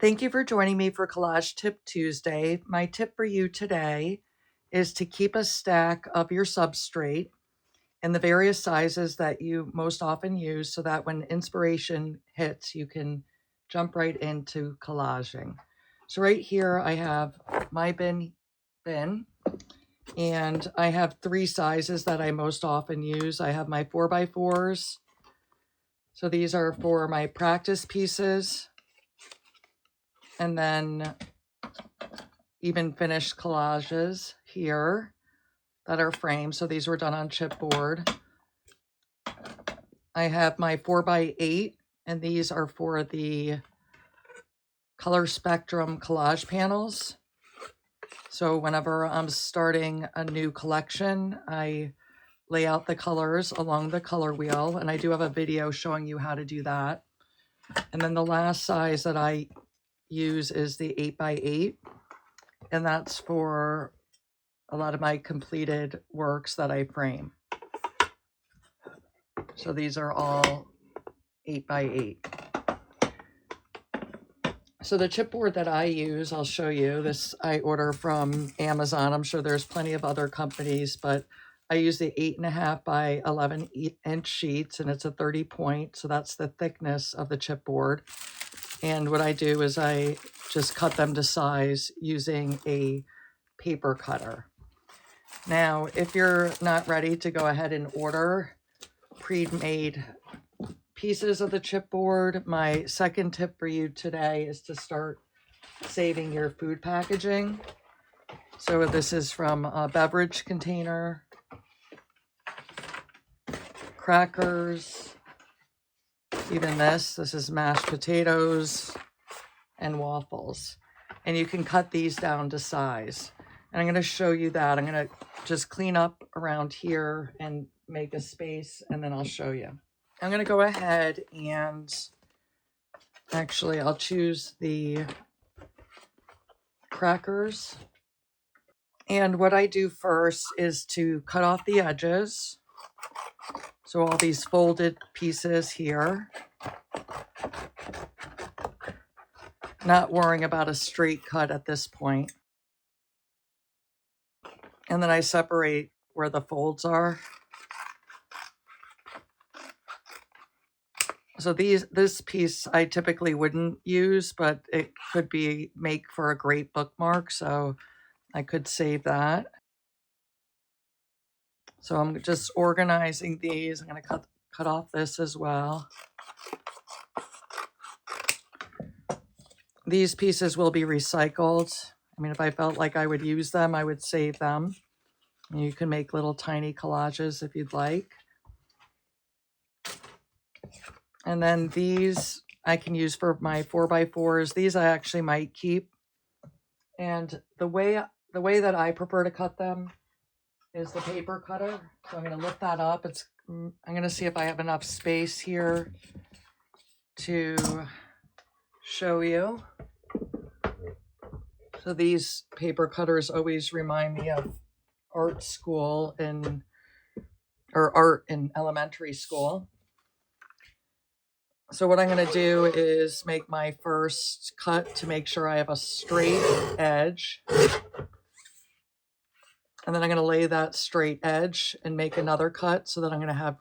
Thank you for joining me for Collage Tip Tuesday. My tip for you today is to keep a stack of your substrate in the various sizes that you most often use so that when inspiration hits, you can jump right into collaging. So right here I have my bin, and I have three sizes that I most often use. I have my 4x4s. So these are for my practice pieces. And then even finished collages here that are framed. So these were done on chipboard. I have my 4x8, and these are for the color Spectrum Collage Panels. So whenever I'm starting a new collection, I lay out the colors along the color wheel, and I do have a video showing you how to do that. And then the last size that I use is the 8x8, and that's for a lot of my completed works that I frame. So these are all 8x8. So the chipboard that I use, I'll show you. This I order from Amazon. I'm sure there's plenty of other companies, but I use the 8.5 by 11 inch sheets, and it's a 30 point. So that's the thickness of the chipboard. And what I do is I just cut them to size using a paper cutter. Now, if you're not ready to go ahead and order pre-made pieces of the chipboard, my second tip for you today is to start saving your food packaging. So this is from a beverage container, crackers, even this is mashed potatoes and waffles. And you can cut these down to size. And I'm going to show you that. I'm going to just clean up around here and make a space, and then I'll show you. I'm going to go ahead and actually I'll choose the crackers. And what I do first is to cut off the edges. So all these folded pieces here. Not worrying about a straight cut at this point. And then I separate where the folds are. So this piece I typically wouldn't use, but it could make for a great bookmark, so I could save that. So I'm just organizing these. I'm going to cut off this as well. These pieces will be recycled. I mean, if I felt like I would use them, I would save them. And you can make little tiny collages if you'd like. And then these I can use for my 4x4s. These I actually might keep. And the way that I prefer to cut them is the paper cutter. So I'm going to lift that up. I'm going to see if I have enough space here to show you. So these paper cutters always remind me of art school or art in elementary school. So what I'm going to do is make my first cut to make sure I have a straight edge. And then I'm going to lay that straight edge and make another cut so that I'm going to have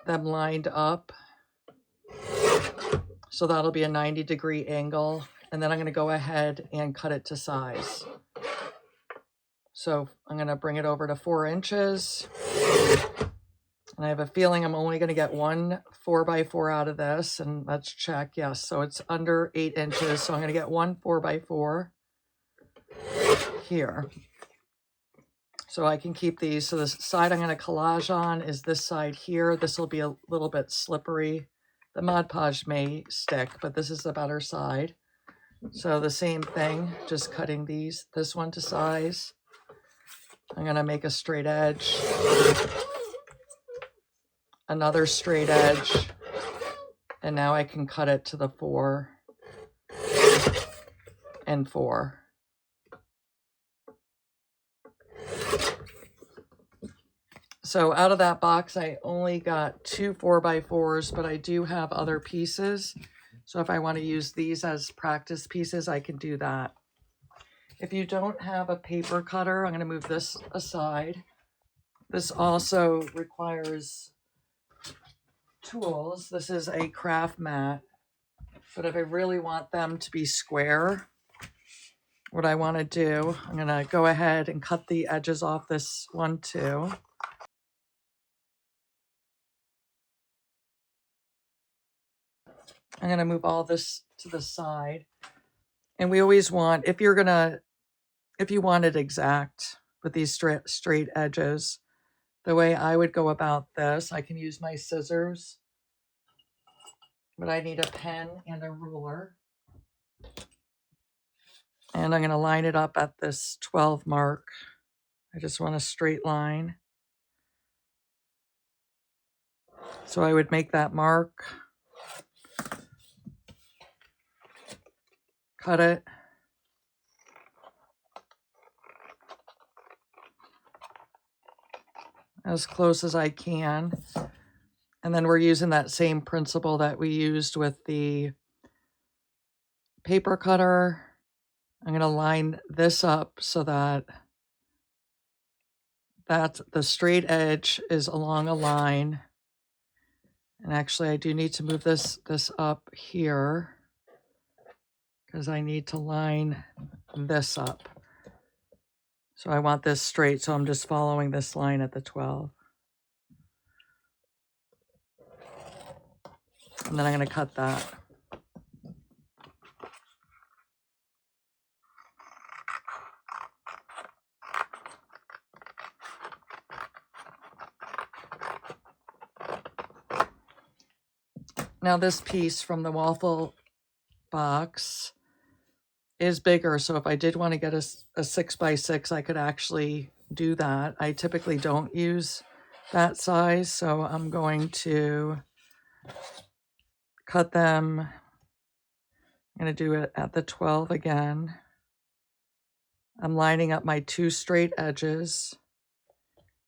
them lined up. So that'll be a 90-degree angle. And then I'm going to go ahead and cut it to size. So I'm going to bring it over to 4 inches. And I have a feeling I'm only going to get one 4x4 out of this. And let's check. Yes, so it's under 8 inches. So I'm going to get one 4x4 here. So I can keep these. So the side I'm going to collage on is this side here. This will be a little bit slippery. The Mod Podge may stick, but this is the better side. So the same thing, just cutting this one to size. I'm going to make a straight edge. Another straight edge, and now I can cut it to the 4 and 4. So out of that box, I only got 2 4x4s, but I do have other pieces. So if I want to use these as practice pieces, I can do that. If you don't have a paper cutter, I'm going to move this aside. This also requires tools. This is a craft mat, but if I really want them to be square, what I want to do, I'm going to go ahead and cut the edges off this one too. I'm going to move all this to the side. And we always want, if you want it exact with these straight edges, the way I would go about this, I can use my scissors, but I need a pen and a ruler. And I'm going to line it up at this 12 mark. I just want a straight line. So I would make that mark, cut it, as close as I can. And then we're using that same principle that we used with the paper cutter. I'm going to line this up so that the straight edge is along a line. And actually I do need to move this up here because I need to line this up. So I want this straight, so I'm just following this line at the 12. And then I'm going to cut that. Now this piece from the waffle box is bigger, so if I did want to get a 6x6, I could actually do that. I typically don't use that size, so I'm going to cut them. I'm going to do it at the 12 again. I'm lining up my two straight edges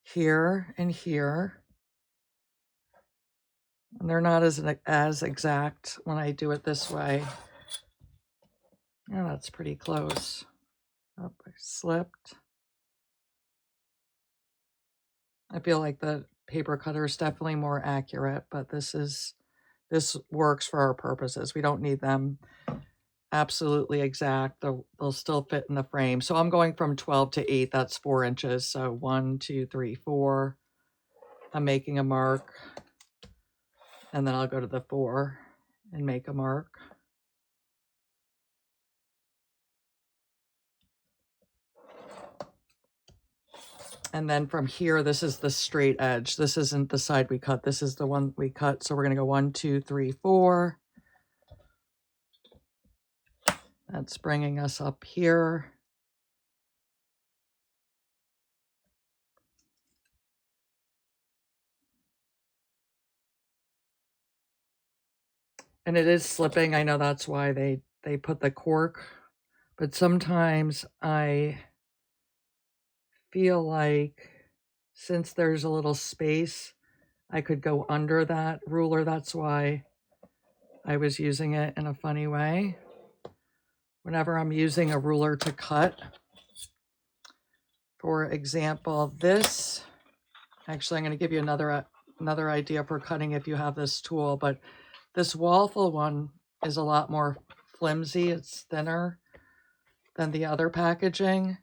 here and here. And they're not as exact when I do it this way. Yeah, that's pretty close. Oh, I slipped. I feel like the paper cutter is definitely more accurate, but this works for our purposes. We don't need them absolutely exact. They'll still fit in the frame. So I'm going from 12 to 8. That's 4 inches. So 1, 2, 3, 4. I'm making a mark. And then I'll go to the 4 and make a mark. And then from here, this is the straight edge. This isn't the side we cut. This is the one we cut. So we're going to go 1, 2, 3, 4. That's bringing us up here. And it is slipping. I know that's why they put the cork. But sometimes I feel like since there's a little space, I could go under that ruler. That's why I was using it in a funny way. Whenever I'm using a ruler to cut, for example, this, actually I'm going to give you another idea for cutting if you have this tool, but this waffle one is a lot more flimsy. It's thinner than the other packaging.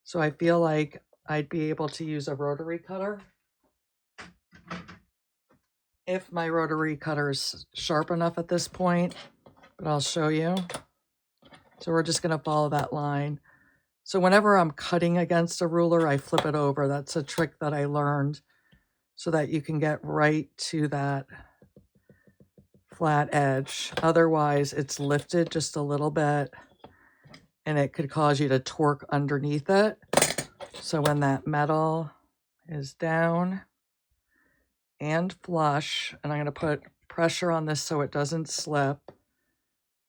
So I feel like I'd be able to use a rotary cutter if my rotary cutter is sharp enough at this point, but I'll show you. So we're just going to follow that line. So whenever I'm cutting against a ruler, I flip it over. That's a trick that I learned so that you can get right to that flat edge. Otherwise, it's lifted just a little bit and it could cause you to torque underneath it. So when that metal is down and flush, and I'm going to put pressure on this so it doesn't slip,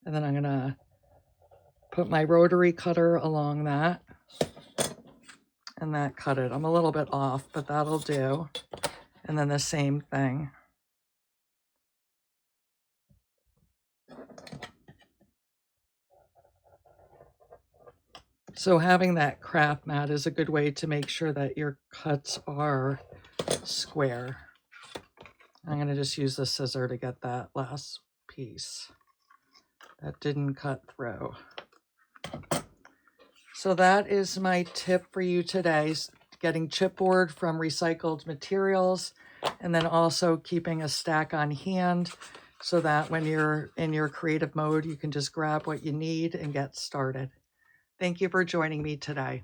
and then I'm going to put my rotary cutter along that, and that cut it. I'm a little bit off, but that'll do. And then the same thing. So having that craft mat is a good way to make sure that your cuts are square. I'm going to just use the scissor to get that last piece that didn't cut through. So that is my tip for you today, getting chipboard from recycled materials, and then also keeping a stack on hand so that when you're in your creative mode, you can just grab what you need and get started. Thank you for joining me today.